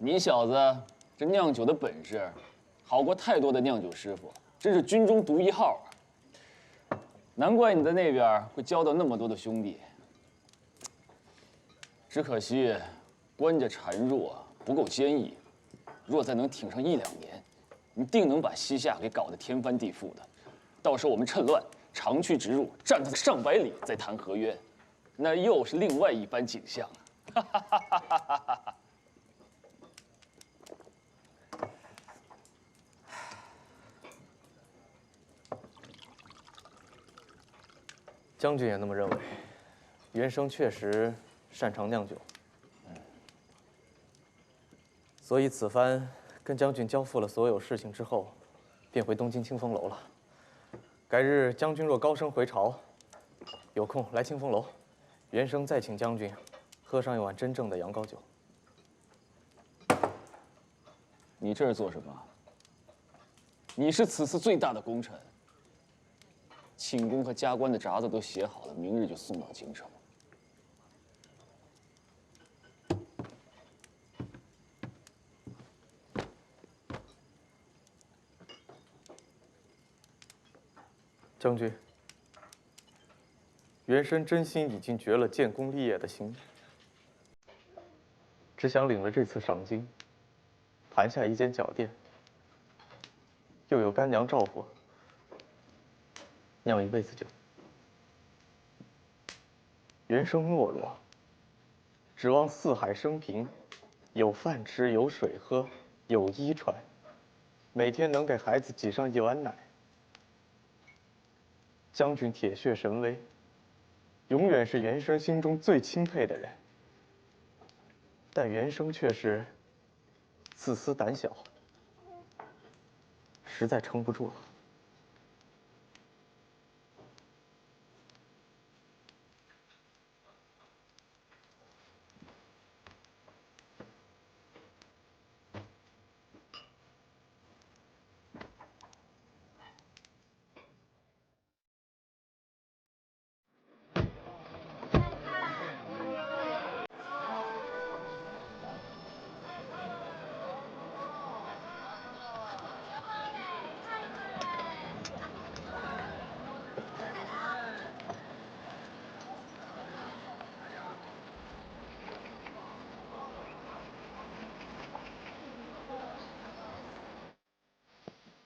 你小子这酿酒的本事，好过太多的酿酒师傅，真是军中独一号啊！难怪你在那边会交到那么多的兄弟。只可惜官家孱弱，不够坚毅。若再能挺上1、2年，你定能把西夏给搞得天翻地覆的。到时候我们趁乱长驱直入，战他上百里，再谈合约，那又是另外一番景象啊！将军也那么认为，袁生确实擅长酿酒。所以此番跟将军交付了所有事情之后，便回东京清风楼了。改日将军若高升回朝，有空来清风楼，袁生再请将军喝上一碗真正的羊羔酒。你这是做什么？你是此次最大的功臣。庆功和加官的札子都写好了，明日就送到京城。将军，袁深真心已经绝了建功立业的心，只想领了这次赏金，盘下一间脚店，又有干娘照顾，酿一辈子酒。袁生懦弱，指望四海升平，有饭吃，有水喝，有衣穿，每天能给孩子挤上1碗奶。将军铁血神威，永远是袁生心中最钦佩的人。但袁生却是自私胆小，实在撑不住了。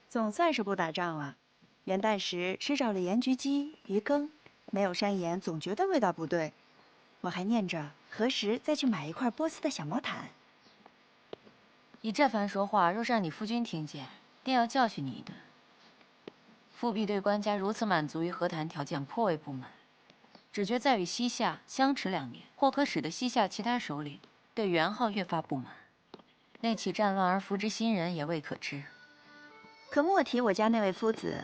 总算是不打仗了。元旦时吃着了盐焗鸡、鱼羹，没有山盐总觉得味道不对。我还念着何时再去买一块波斯的小毛毯。你这番说话，若是让你夫君听见，定要教训你一顿。富弼对官家如此满足于和谈条件，颇为不满，只觉在与西夏相持2年，或可使得西夏其他首领对元昊越发不满。那起战乱而扶植新人，也未可知。可莫提我家那位夫子，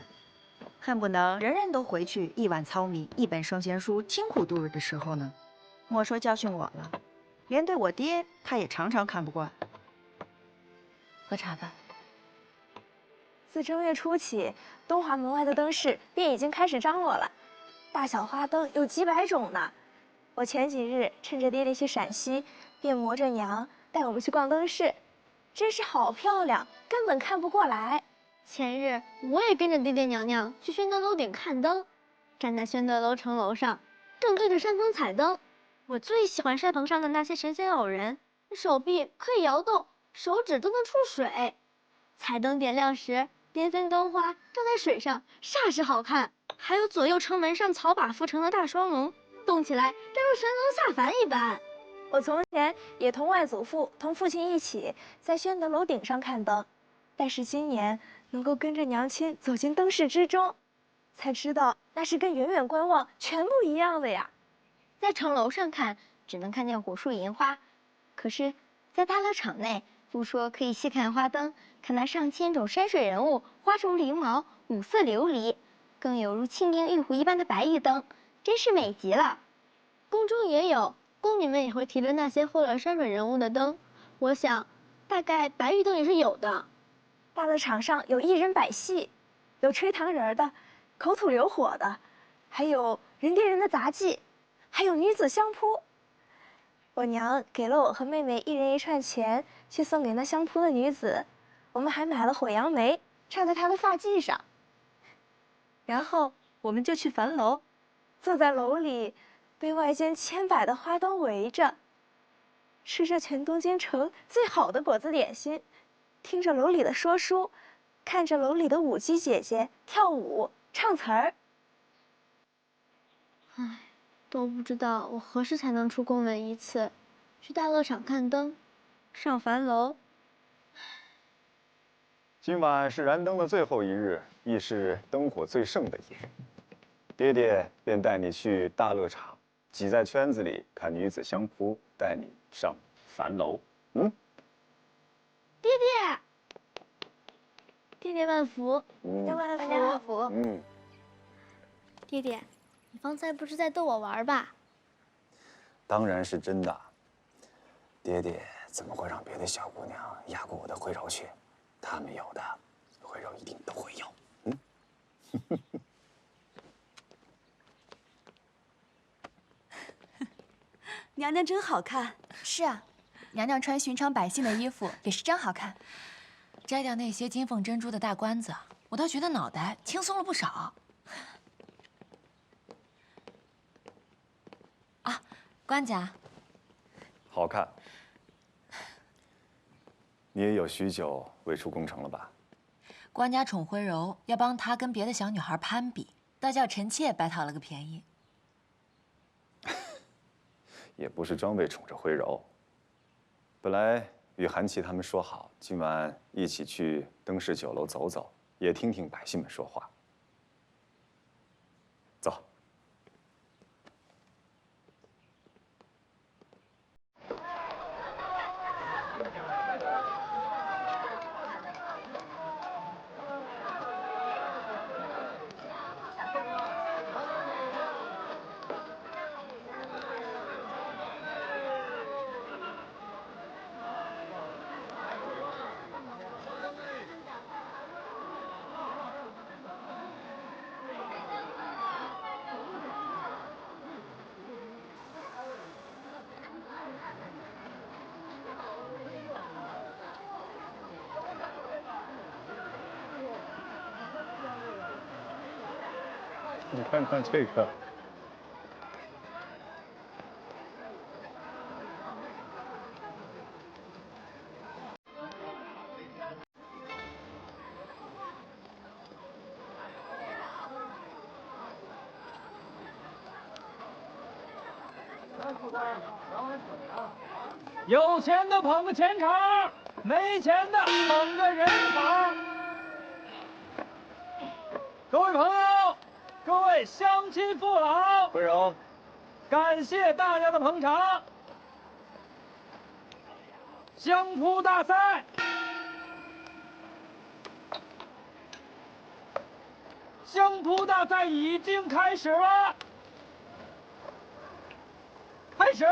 恨不能人人都回去1碗糙米、1本圣贤书，清苦度日的时候呢。莫说教训我了，连对我爹他也常常看不惯。喝茶吧。自正月初起，东华门外的灯饰便已经开始张罗了，大小花灯有几百种呢。我前几日趁着爹爹去陕西，便磨着娘带我们去逛灯饰，真是好漂亮，根本看不过来。前日我也跟着爹爹娘娘去宣德楼顶看灯，站在宣德楼城楼上，正对着山峰彩灯。我最喜欢山棚上的那些神仙偶人，手臂可以摇动，手指都能出水。彩灯点亮时，缤纷灯花照在水上，煞是好看。还有左右城门上草把扶成的大双龙，动起来真如神龙下凡一般。我从前也同外祖父同父亲一起在宣德楼顶上看灯，但是今年能够跟着娘亲走进灯饰之中，才知道那是跟远远观望全不一样的呀。在城楼上看，只能看见果树银花，可是，在大乐场内，不说可以细看花灯，看那上千种山水人物，花重翎毛，五色琉璃，更有如青莲玉壶一般的白玉灯，真是美极了。宫中也有，宫女们也会提着那些绘了山水人物的灯，我想，大概白玉灯也是有的。大乐场上有1人摆戏，有吹糖人的，口吐硫火的，还有人叠人的杂技，还有女子相扑。我娘给了我和妹妹一人1串钱，去送给那相扑的女子。我们还买了火杨梅，插在她的发髻上。然后我们就去樊楼，坐在楼里，被外间千百的花灯围着，吃着全东京城最好的果子点心，听着楼里的说书，看着楼里的舞姬姐姐跳舞唱词儿。唉，都不知道我何时才能出宫门一次，去大乐场看灯，上樊楼。今晚是燃灯的最后一日，亦是灯火最盛的一日。爹爹便带你去大乐场，挤在圈子里看女子相扑，带你上樊楼。爹爹，爹爹万福，爹万福，万福。爹爹，你方才不是在逗我玩吧？当然是真的。爹爹怎么会让别的小姑娘压过我的徽柔去？他们有的，徽柔一定都会有。娘娘真好看。是啊，娘娘穿寻常百姓的衣服也是真好看。摘掉那些金凤珍珠的大冠子，我倒觉得脑袋轻松了不少。啊，官家，好看。你也有许久未出宫城了吧？官家宠徽柔，要帮她跟别的小女孩攀比，倒叫臣妾白讨了个便宜。也不是装备宠着徽柔。本来与韩琦他们说好，今晚一起去登氏酒楼走走，也听听百姓们说话。走。你看看这个，有钱的捧个钱场，没钱的捧个人场。各位朋友，各位乡亲父老，徽柔，感谢大家的捧场。相扑大赛，相扑大赛已经开始了，开始。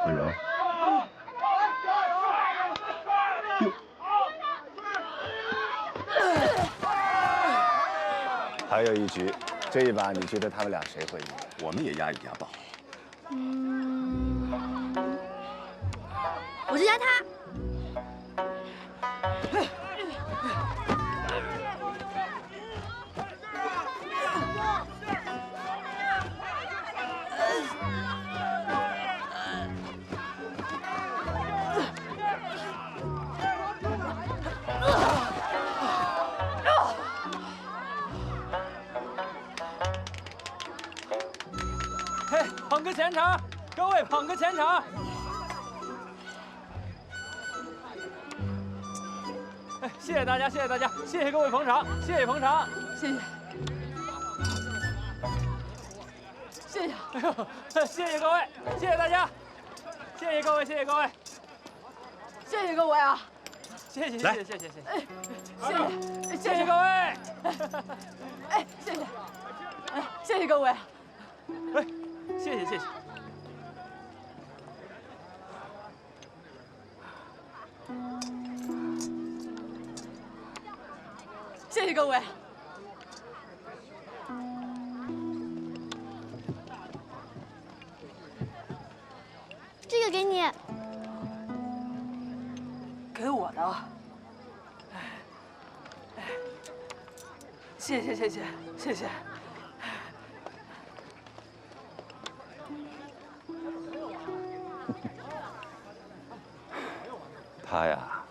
徽柔，还有一局，这一把你觉得他们俩谁会赢？我们也压一压吧。我就压他。嘿，捧个钱场，各位捧个钱场。哎，谢谢大家，谢谢大家，谢谢各位捧场，谢谢捧场，谢谢。谢谢，哎呦，谢谢各位，谢谢大家，谢谢各位，谢谢各位，谢谢各位啊！谢谢来谢谢谢谢谢谢，谢谢各位，哎，谢谢，哎，谢谢各位，哎，谢谢谢谢。谢谢各位。这个给你。给我的。谢谢谢谢谢谢。他呀，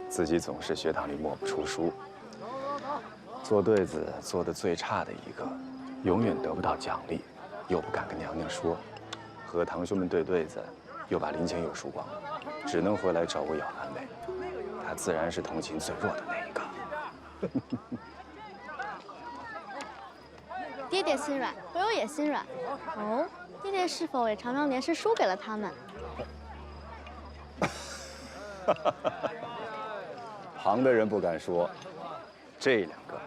自己总是学堂里默不出书，做对子做得最差的一个，永远得不到奖励，又不敢跟娘娘说，和堂兄们对对子，又把零钱又输光了，只能回来找我要安慰。他自然是同情最弱的那一个。爹爹心软，朋友也心软。哦，爹爹是否也常常连诗输给了他们？旁的人不敢说，这两个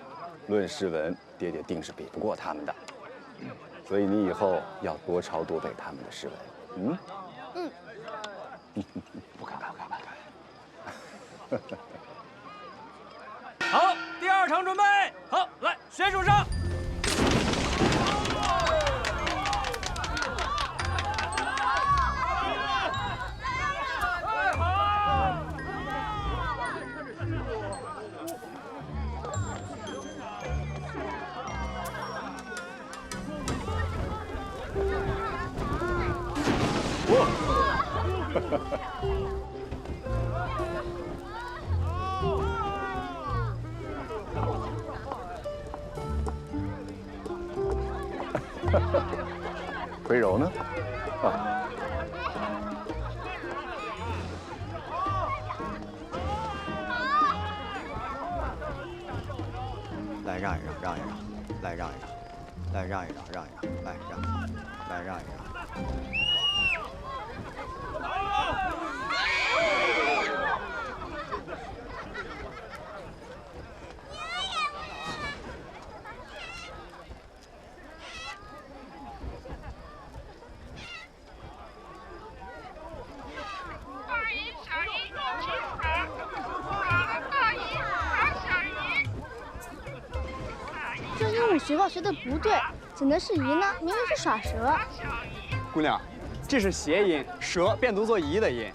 论诗文，爹爹定是比不过他们的。所以你以后要多抄多背他们的诗文。不敢。好，第二场准备好，来，选手上。回柔呢？啊。来让一让，让一让，来让一让，来让一让，让一让，来让，来让一让。就因为学报学的不对，怎能是夷呢？明明是耍蛇。姑娘，这是谐音，蛇变读作夷的音。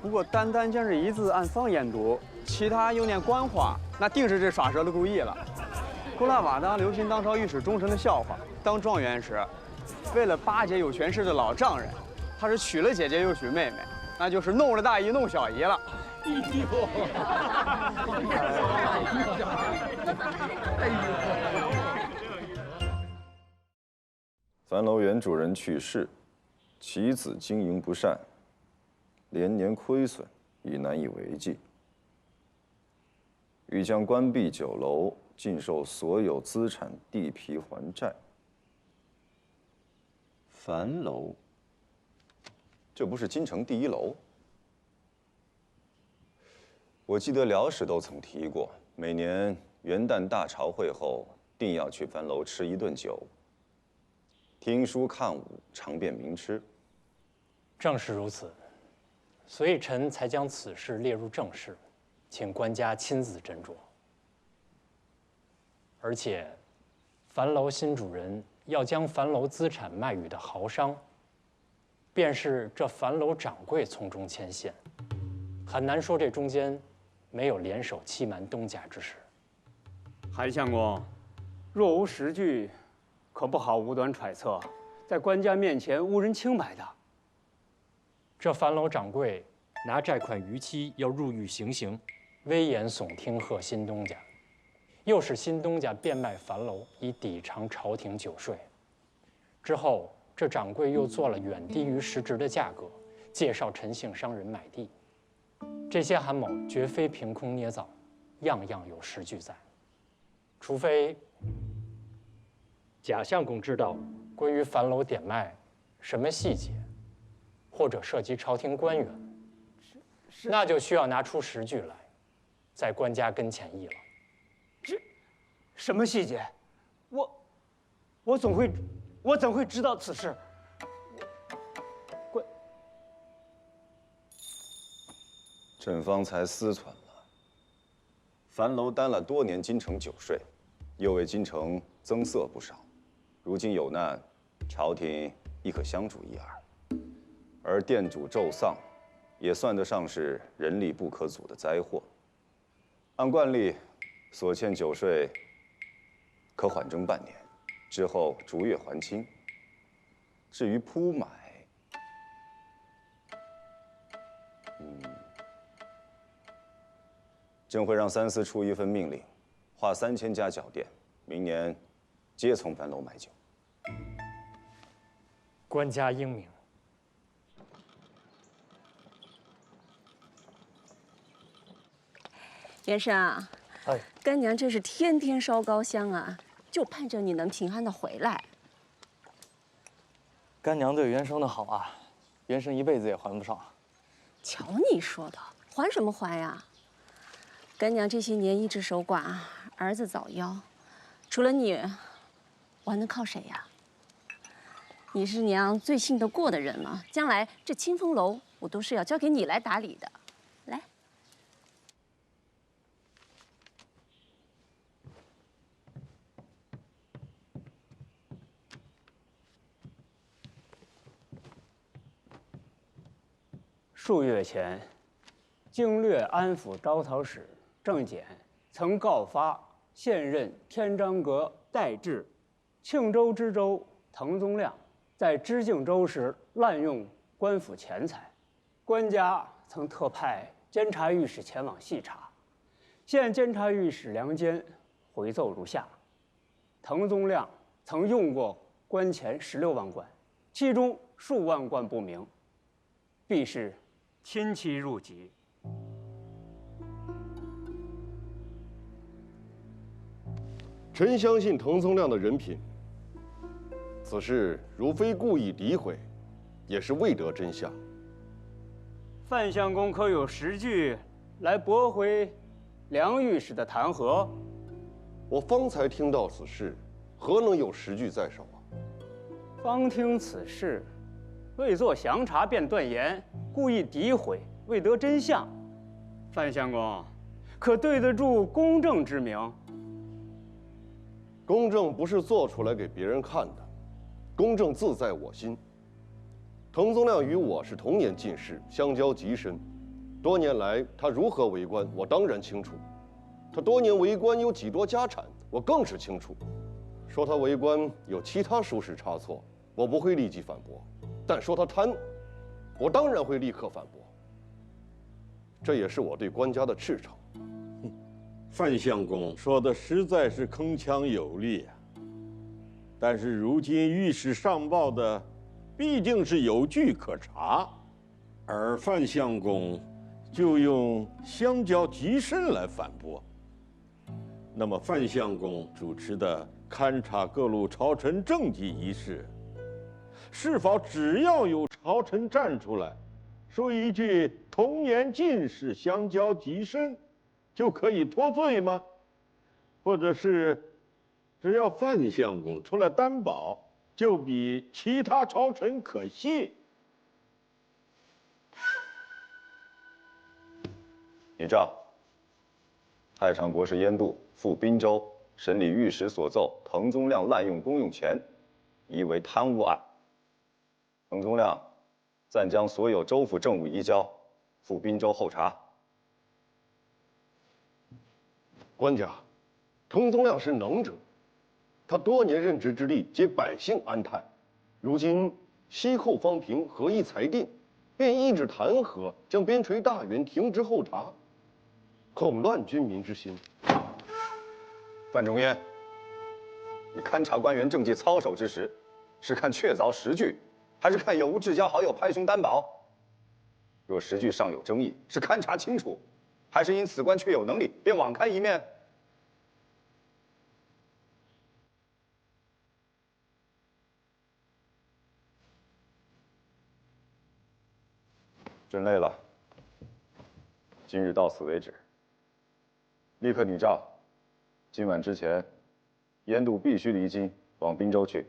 不过单单将这一字按方言读，其他又念官话，那定是这耍蛇的故意了。古拉瓦当流行当朝御史中丞的笑话。当状元时，为了巴结有权势的老丈人，他是娶了姐姐又娶妹妹，那就是弄了大姨弄小姨了。樊楼原主人去世，其子经营不善，连年亏损，已难以为继。欲将关闭酒楼，禁售所有资产地皮还债。樊楼，这不是京城第一楼？我记得辽史都曾提过，每年元旦大朝会后，定要去樊楼吃一顿酒。听书看武，尝遍名吃。正是如此，所以臣才将此事列入正事，请官家亲自斟酌。而且，樊楼新主人要将樊楼资产卖予的豪商，便是这樊楼掌柜从中牵线，很难说这中间没有联手欺瞒东家之事。韩相公，若无实据，可不好无端揣测，在官家面前污人清白的。这樊楼掌柜拿债款逾期要入狱行刑，危言耸听贺新东家，又使新东家变卖樊楼以抵偿朝廷酒税。之后，这掌柜又做了远低于实值的价格，介绍陈姓商人买地。这些韩某绝非凭空捏造，样样有实据在。除非贾相公知道关于樊楼典卖什么细节，或者涉及朝廷官员，那就需要拿出实据来，在官家跟前议了。这什么细节？我怎会知道此事？朕方才私传了，樊楼担了多年京城酒税，又为京城增色不少，如今有难，朝廷亦可相助一二。而店主骤丧，也算得上是人力不可阻的灾祸。按惯例，所欠酒税可缓征半年，之后逐月还清。至于铺买，朕会让三司出一份命令，划3000家脚店，明年皆从樊楼买酒。官家英明。元生啊，哎，干娘这是天天烧高香啊，就盼着你能平安的回来。干娘对元生的好啊，元生一辈子也还不上。瞧你说的，还什么还呀？干娘这些年一直守寡，儿子早夭，除了你，我还能靠谁呀？你是娘最信得过的人了，将来这清风楼我都是要交给你来打理的。来，数月前，经略安抚招讨使郑简曾告发现任天章阁代治庆州知州滕宗亮在知靖州时滥用官府钱财，官家曾特派监察御史前往细查。现监察御史梁坚回奏如下：滕宗亮曾用过官钱16万贯，其中数万贯不明，必是亲戚入籍。臣相信滕宗亮的人品，此事如非故意诋毁，也是未得真相。范相公可有实据来驳回梁御史的弹劾？我方才听到此事，何能有实据在手啊？方听此事，未做详查便断言，故意诋毁，未得真相。范相公，可对得住公正之名？公正不是做出来给别人看的，公正自在我心。滕宗亮与我是同年进士，相交极深。多年来他如何为官，我当然清楚。他多年为官有几多家产，我更是清楚。说他为官有其他疏失差错，我不会立即反驳；但说他贪，我当然会立刻反驳。这也是我对官家的赤诚。范相公说的实在是铿锵有力啊，但是如今御史上报的毕竟是有据可查，而范相公就用相交极深来反驳。那么范相公主持的勘察各路朝臣政绩一事，是否只要有朝臣站出来说一句同年进士相交极深，就可以脱罪吗？或者是只要范相公出来担保，就比其他朝臣可信？拟诏：太常国事焉度赴滨州审理御史所奏滕宗亮滥用公用钱，疑为贪污案。滕宗亮暂将所有州府政务移交，赴滨州候查。官家，滕宗亮是能者，他多年任职之力皆百姓安泰，如今西寇方平，合议裁定，便一纸弹劾，将边陲大员停职候查，恐乱军民之心。范仲淹，你勘察官员政绩操守之时，是看确凿实据，还是看有无至交好友拍胸担保？若实据尚有争议，是勘察清楚，还是因此官确有能力，便网开一面？朕累了，今日到此为止。立刻拟诏，今晚之前，燕渡必须离京往滨州去。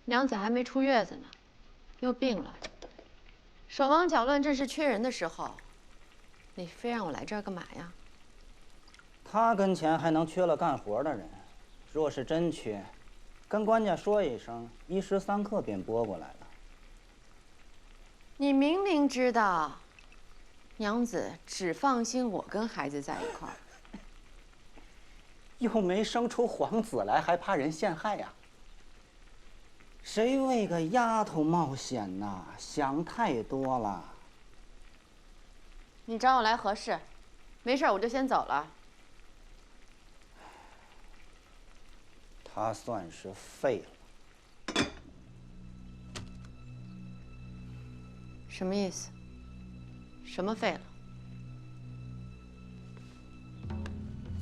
娘子还没出月子呢，又病了。手忙脚乱，正是缺人的时候，你非让我来这儿干嘛呀？他跟前还能缺了干活的人？若是真缺，跟官家说一声，1时3刻便拨过来了。你明明知道，娘子只放心我跟孩子在一块儿，又没生出皇子来，还怕人陷害呀？谁为个丫头冒险呐？想太多了。你找我来合适，没事我就先走了。他算是废了。什么意思？什么废了？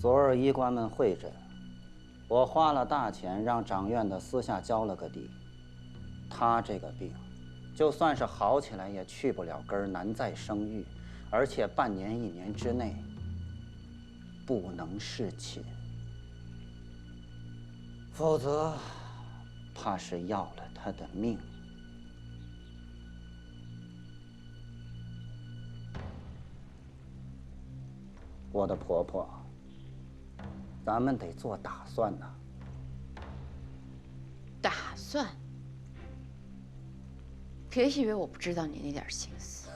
昨儿医官们会诊，我花了大钱让掌院的私下交了个底。他这个病，就算是好起来，也去不了根儿，难再生育，而且半年1年之内不能侍寝，否则怕是要了他的命。我的婆婆，咱们得做打算呐。打算？别以为我不知道你那点心思。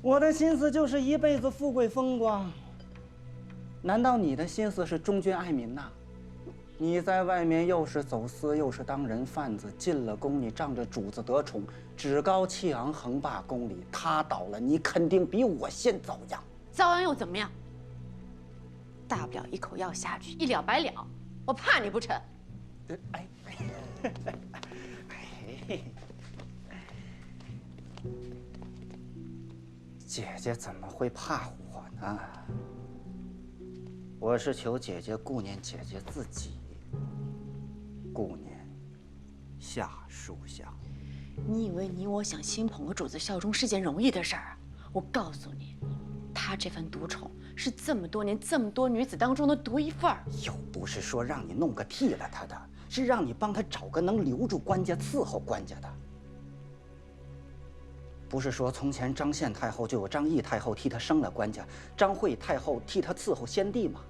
我的心思就是一辈子富贵风光。难道你的心思是忠君爱民呐？你在外面又是走私，又是当人贩子，进了宫你仗着主子得宠，趾高气昂，横霸宫里。他倒了，你肯定比我先遭殃。遭殃又怎么样？大不了一口药下去，一了百了。我怕你不成？哎。姐姐怎么会怕我呢？我是求姐姐顾念姐姐自己，顾念夏书香。你以为你我想心捧个主子效忠是件容易的事儿啊？我告诉你，他这份独宠是这么多年这么多女子当中的独一份儿。又不是说让你弄个替了他的，是让你帮他找个能留住官家、伺候官家的。不是说从前张献太后就有张毅太后替他生了官家，张惠太后替他伺候先帝吗？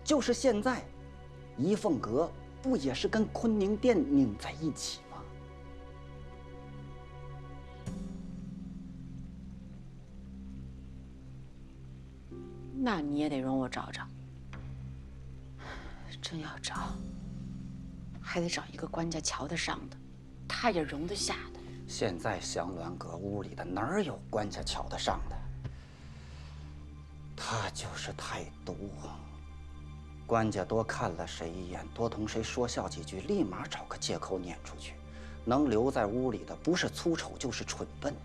就是现在，仪凤阁不也是跟坤宁殿拧在一起吗？那你也得容我找找。真要找，还得找一个官家瞧得上的，他也容得下的。现在祥鸾阁屋里的哪儿有官家瞧得上的？他就是太毒，官家多看了谁一眼，多同谁说笑几句，立马找个借口撵出去。能留在屋里的，不是粗丑就是蠢笨。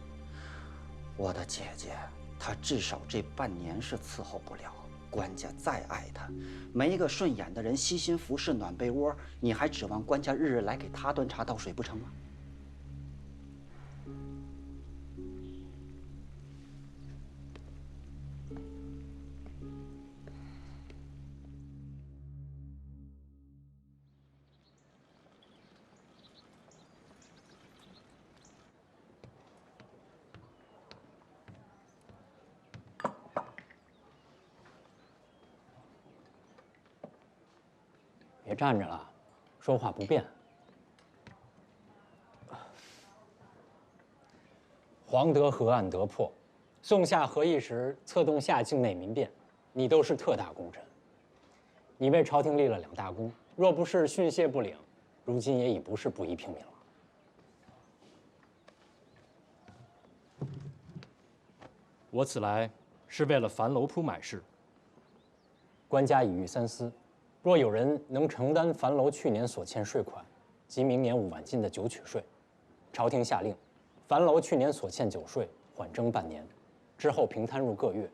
我的姐姐，她至少这半年是伺候不了。官家再爱她，没一个顺眼的人悉心服侍暖被窝，你还指望官家日日来给她端茶倒水不成吗？别站着了，说话不便。黄德河岸得破，宋夏和议时策动夏境内民变，你都是特大功臣。你为朝廷立了2大功，若不是训诫不领，如今也已不是布衣平民了。我此来是为了樊楼铺买事。官家已预三思。若有人能承担樊楼去年所欠税款，及明年5万金的酒曲税，朝廷下令，樊楼去年所欠酒税缓征半年，之后平摊入各月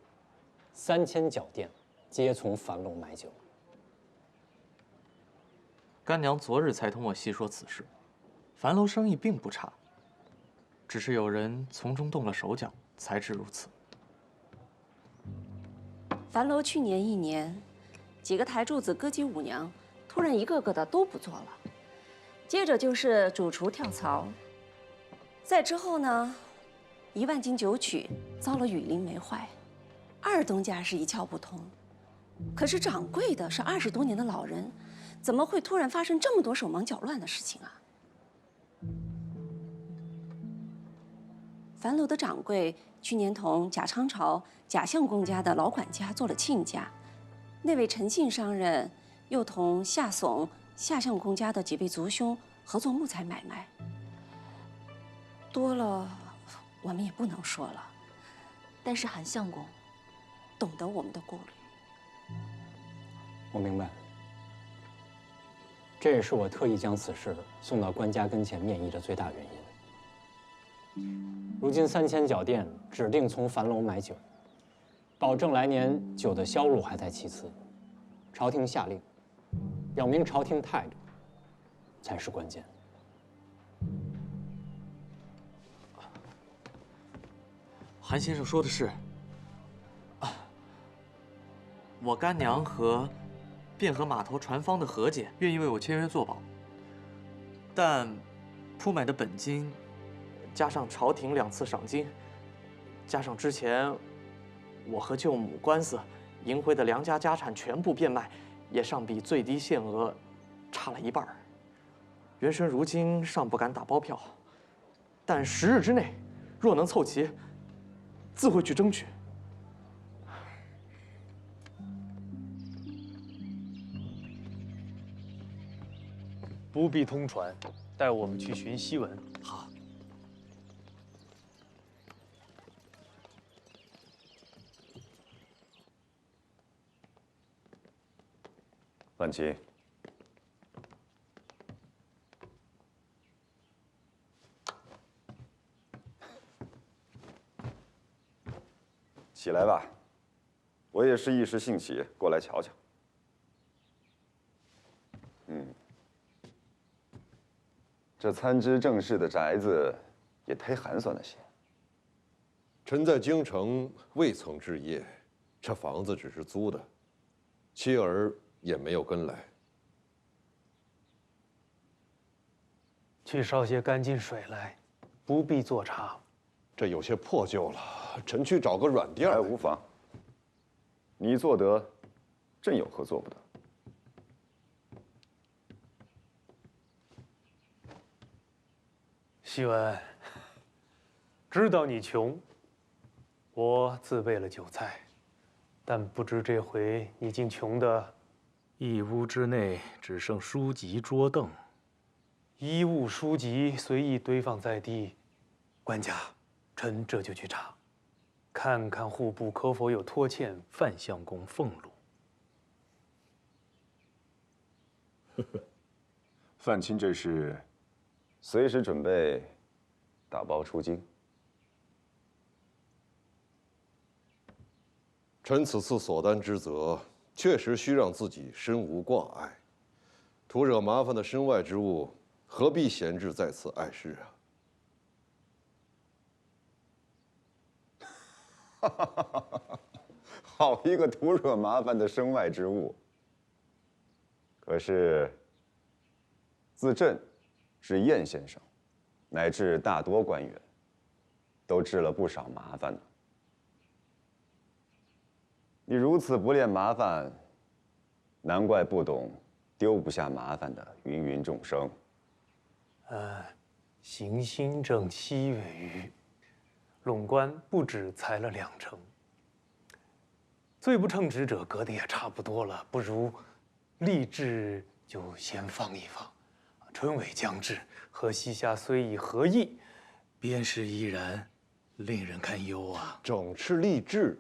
，3000脚店皆从樊楼买酒。干娘昨日才同我细说此事，樊楼生意并不差，只是有人从中动了手脚，才致如此。樊楼去年1年，几个台柱子、歌姬舞娘，突然一个个的都不做了，接着就是主厨跳槽，再之后呢，1万斤酒曲遭了雨淋没坏，二东家是一窍不通，可是掌柜的是20多年的老人，怎么会突然发生这么多手忙脚乱的事情啊？樊楼的掌柜去年同贾昌朝、贾相公家的老管家做了亲家，那位陈姓商人又同夏怂、夏相公家的几位族兄合作木材买卖。多了，我们也不能说了。但是韩相公懂得我们的顾虑。我明白，这也是我特意将此事送到官家跟前面议的最大原因。如今3000脚店指定从樊楼买酒，保证来年酒的销路还在其次。朝廷下令，表明朝廷态度才是关键。韩先生说的是，我干娘和汴河码头船方的何姐愿意为我签约做保，但铺买的本金，加上朝廷2次赏金，加上之前我和舅母官司赢回的梁家家产全部变卖，也尚比最低限额差了1半。元神如今尚不敢打包票，但10日之内，若能凑齐，自会去争取。不必通传，带我们去寻西文。好。范琪，起来吧，我也是一时兴起过来瞧瞧。这参知政事的宅子也忒寒酸了些。臣在京城未曾置业，这房子只是租的，妻儿也没有跟来。去烧些干净水来，不必做茶。这有些破旧了，臣去找个软垫。无妨。你做得，朕有何做不得？希文，知道你穷，我自备了酒菜，但不知这回你竟穷的，一屋之内只剩书籍桌凳，衣物书籍随意堆放在地。官家，臣这就去查，看看户部可否有拖欠范相公俸禄。范钦这是随时准备打包出京。臣此次所担之责，确实需让自己身无挂碍。徒惹麻烦的身外之物，何必闲置在此碍事啊？好一个徒惹麻烦的身外之物！可是，自朕至晏先生，乃至大多官员，都治了不少麻烦呢。你如此不恋麻烦，难怪不懂丢不下麻烦的芸芸众生。行新政7月余，陇关不止裁了2成，罪不称职者革得也差不多了，不如立志就先放一放。春闱将至，和西夏虽已和议，边事依然令人堪忧啊。整饬吏治，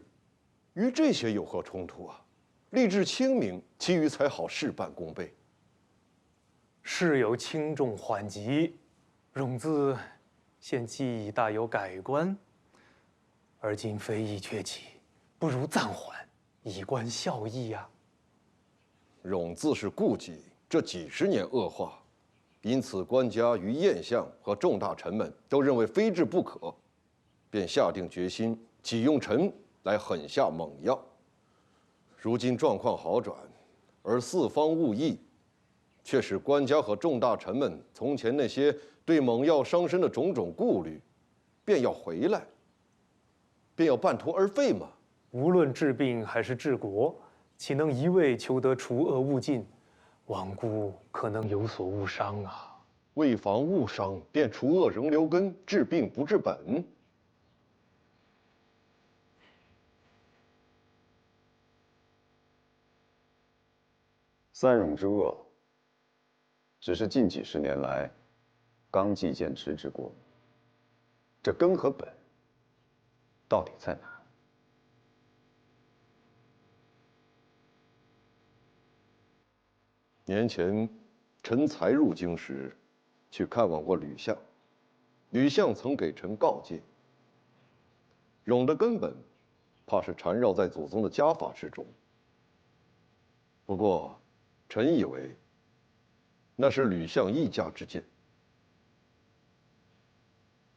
与这些有何冲突啊？吏治清明，其余才好事半功倍。事有轻重缓急，冗自现记忆大有改观，而今非议鹊起，不如暂缓，以观效益呀。冗自是顾忌这几十年恶化，因此官家与晏相和众大臣们都认为非治不可，便下定决心启用臣来狠下猛药。如今状况好转，而四方误议，却使官家和众大臣们从前那些对猛药伤身的种种顾虑，便要回来，便要半途而废吗？无论治病还是治国，岂能一味求得除恶务尽？罔顾可能有所误伤啊！为防误伤，便除恶仍留根，治病不治本。三戎之恶，只是近几十年来刚纪建持之过。这根和本到底在哪？年前，臣才入京时，去看望过吕相。吕相曾给臣告诫：戎的根本，怕是缠绕在祖宗的家法之中。不过，臣以为，那是吕相一家之见。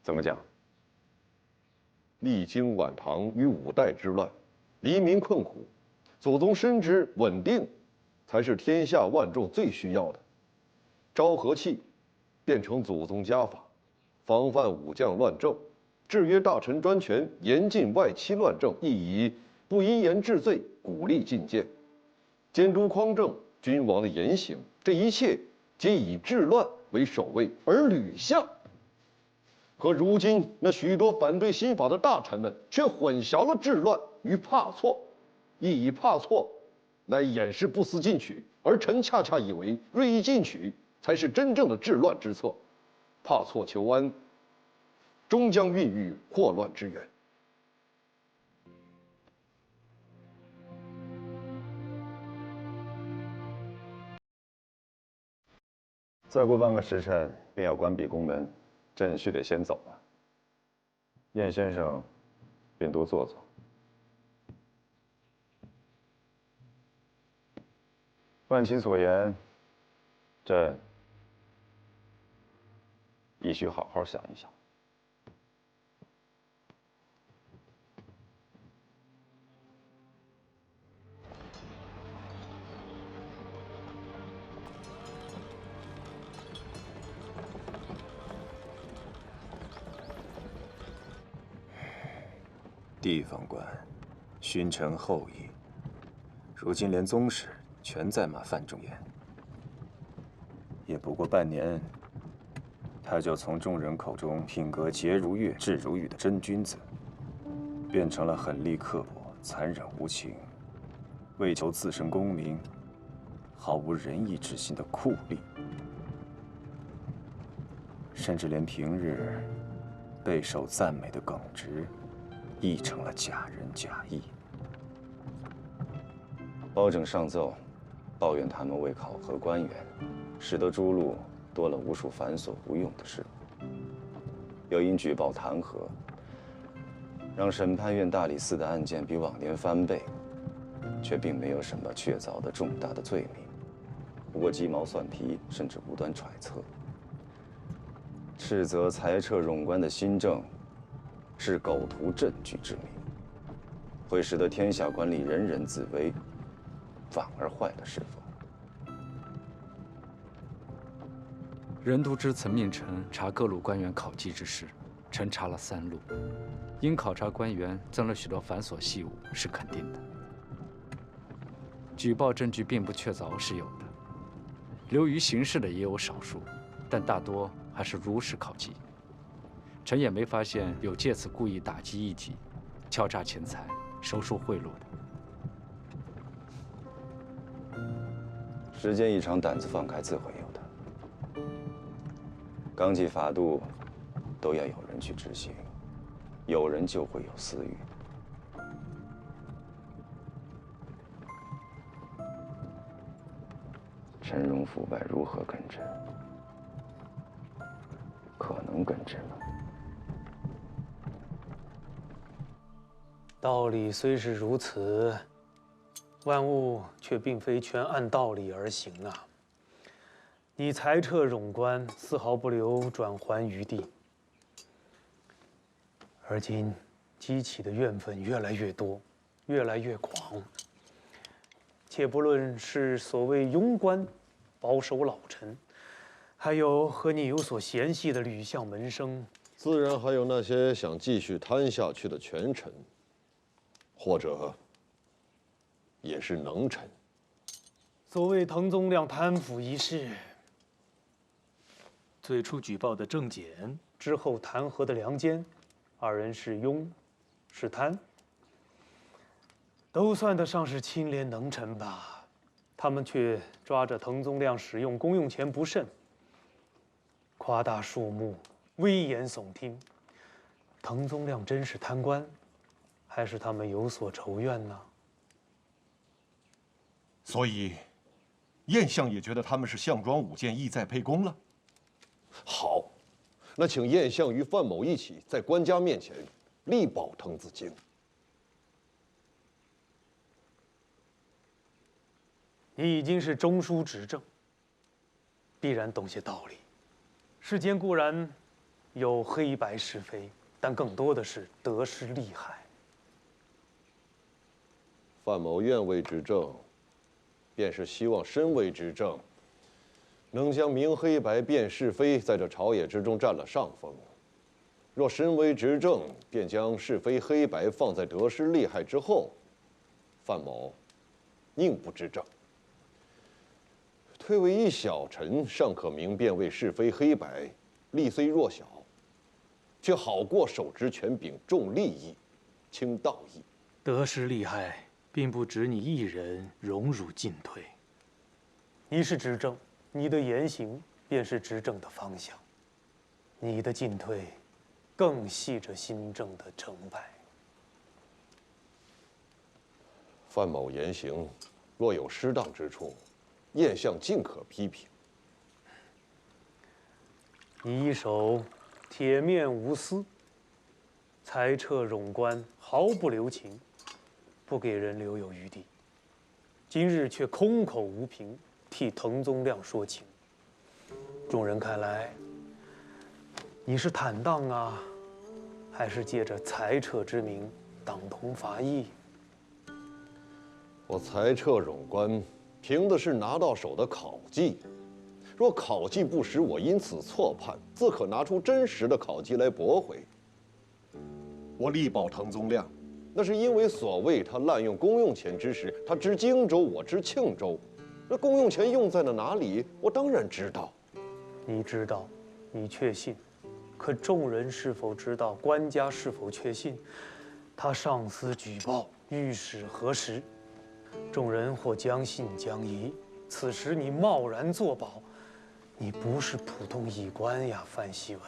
怎么讲？历经晚唐与五代之乱，黎民困苦，祖宗深知稳定才是天下万众最需要的。昭和气变成祖宗家法，防范武将乱政，制约大臣专权，严禁外戚乱政，亦以不因言治罪，鼓励进谏，监督匡正君王的言行，这一切皆以治乱为首位。而吕相和如今那许多反对新法的大臣们，却混淆了治乱与怕错，亦以怕错来掩饰不思进取，而臣恰恰以为锐意进取才是真正的治乱之策，怕错求安，终将孕育祸乱之源。再过半个时辰便要关闭宫门，朕须得先走了。晏先生，便多坐坐。万卿所言，朕亦须好好想一想。地方官，勋臣后裔，如今连宗室全在骂范仲淹。也不过半年，他就从众人口中品格洁如月、质如玉的真君子，变成了狠戾刻薄、残忍无情、为求自身功名、毫无仁义之心的酷吏，甚至连平日备受赞美的耿直，亦成了假仁假义。包拯上奏，抱怨他们为考核官员，使得诸路多了无数繁琐无用的事，又因举报弹劾，让审判院大理寺的案件比往年翻倍，却并没有什么确凿的重大的罪名，不过鸡毛蒜皮，甚至无端揣测，斥责裁撤冗官的新政是苟图政局之名，会使得天下官吏人人自危，反而坏了是否？任督之曾命臣查各路官员考绩之事，臣查了3路，因考察官员增了许多繁琐细务，是肯定的。举报证据并不确凿是有的，流于形式的也有少数，但大多还是如实考绩。臣也没发现有借此故意打击异己、敲诈钱财、收受贿赂的。时间一长，胆子放开，自会有的。纲纪法度都要有人去执行，有人就会有私欲。陈荣腐败如何根治？可能根治吗？道理虽是如此，万物却并非全按道理而行啊！你裁撤冗官，丝毫不留转圜余地。而今激起的怨愤越来越多，越来越广。且不论是所谓庸官、保守老臣，还有和你有所嫌隙的吕相门生，自然还有那些想继续贪下去的权臣，或者也是能臣。所谓滕宗亮贪腐一事，最初举报的郑检，之后弹劾的梁坚，二人是庸，是贪，都算得上是清廉能臣吧。他们却抓着滕宗亮使用公用钱不慎，夸大数目，危言耸听。滕宗亮真是贪官，还是他们有所仇怨呢？所以，晏相也觉得他们是项庄舞剑，意在沛公了。好，那请晏相与范某一起在官家面前力保滕子京。你已经是中枢执政，必然懂些道理。世间固然有黑白是非，但更多的是得失利害。范某愿为执政，便是希望身为执政，能将明黑白辨是非在这朝野之中占了上风。若身为执政，便将是非黑白放在得失利害之后，范某宁不执政。退为一小臣，尚可明辨为是非黑白，利虽弱小，却好过手执权柄，重利益，轻道义。得失利害，并不止你一人荣辱进退。你是执政，你的言行便是执政的方向，你的进退，更系着新政的成败。范某言行若有失当之处，晏相尽可批评。你一手铁面无私，裁撤冗官毫不留情，不给人留有余地。今日却空口无凭，替滕宗亮说情。众人看来，你是坦荡啊，还是借着裁撤之名党同伐异？我裁撤冗官，凭的是拿到手的考绩。若考绩不实，我因此错判，自可拿出真实的考绩来驳回。我力保滕宗亮，那是因为所谓他滥用公用钱之时，他知荆州，我知庆州。那公用钱用在了哪里，我当然知道。你知道，你确信，可众人是否知道？官家是否确信？他上司举报，御史核实，众人或将信将疑。此时你贸然作保，你不是普通医官呀，范希文，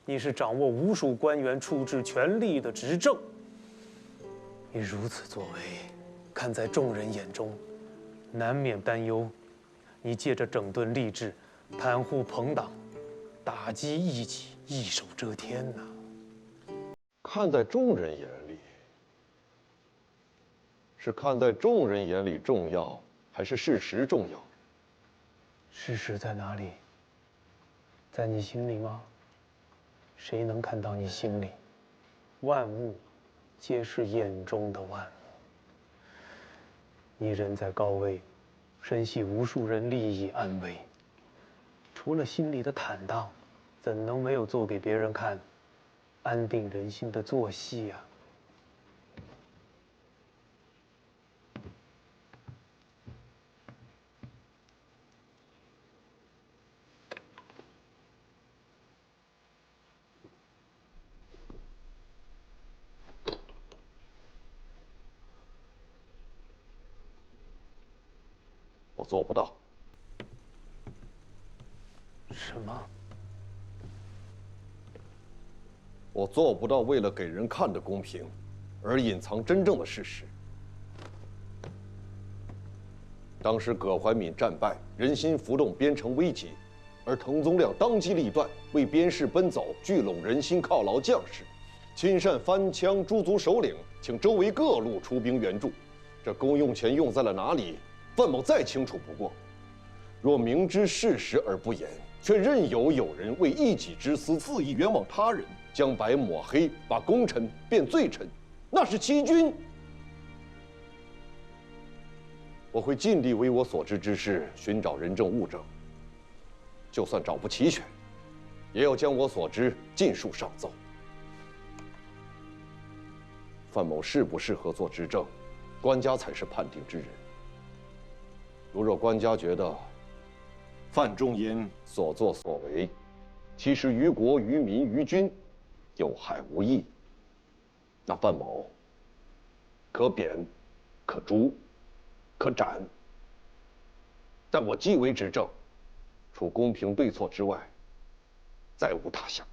你是掌握无数官员处置权力的执政。你如此作为，看在众人眼中，难免担忧，你借着整顿吏治，袒护朋党，打击异己，一手遮天呐。看在众人眼里，是看在众人眼里重要，还是事实重要？事实在哪里？在你心里吗？谁能看到你心里？万物皆是眼中的万物。你人在高位，身系无数人利益安危，除了心里的坦荡，怎能没有做给别人看、安定人心的做戏呀？我做不到。什么？我做不到为了给人看的公平，而隐藏真正的事实。当时葛怀敏战败，人心浮动，边城危急，而滕宗亮当机立断，为边事奔走，聚拢人心，犒劳将士，亲善藩羌，诛族首领，请周围各路出兵援助。这公用钱用在了哪里，范某再清楚不过。若明知事实而不言，却任由有人为一己之私恣意冤枉他人，将白抹黑，把功臣变罪臣，那是欺君。我会尽力为我所知之事寻找人证物证，就算找不齐全，也要将我所知尽数上奏。范某适不适合做执政，官家才是判定之人。如若官家觉得范仲淹所作所为，其实于国于民于君有害无益，那范某可贬，可诛，可斩。但我既为执政，除公平对错之外，再无他想。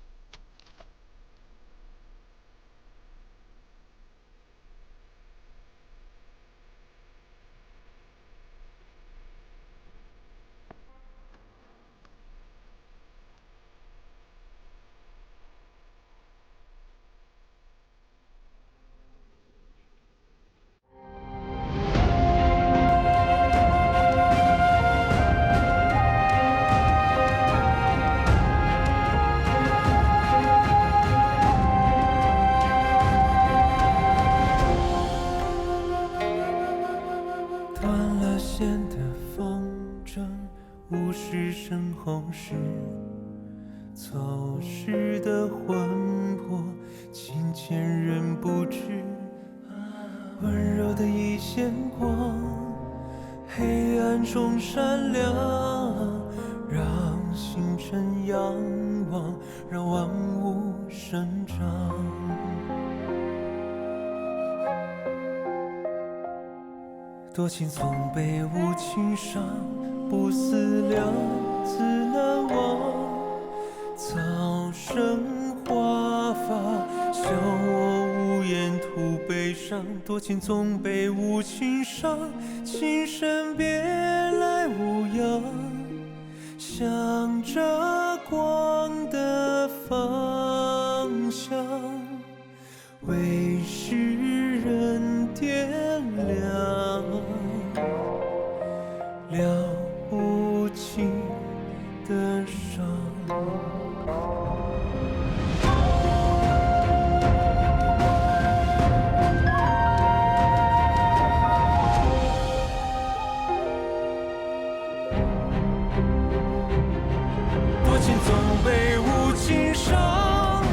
多情从被无情伤，不思量，自难忘。草生花发，笑我无言吐悲伤。多情总被无情伤，情深别来无恙。向着光的方向，为世人点亮。了不尽的伤。多情总被无情伤，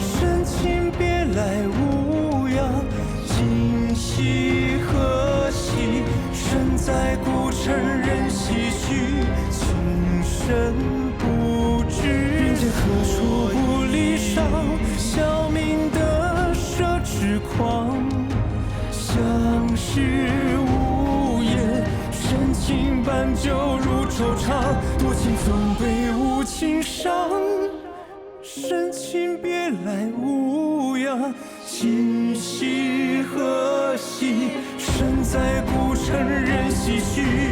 深情别来无恙。今夕何夕？身在故城人唏嘘，情深不知。人间何处不离殇？小民的奢侈狂。相识无言，深情伴酒如惆怅。多情总被无情伤，深情别来无恙。今夕何夕？身在故城人唏嘘。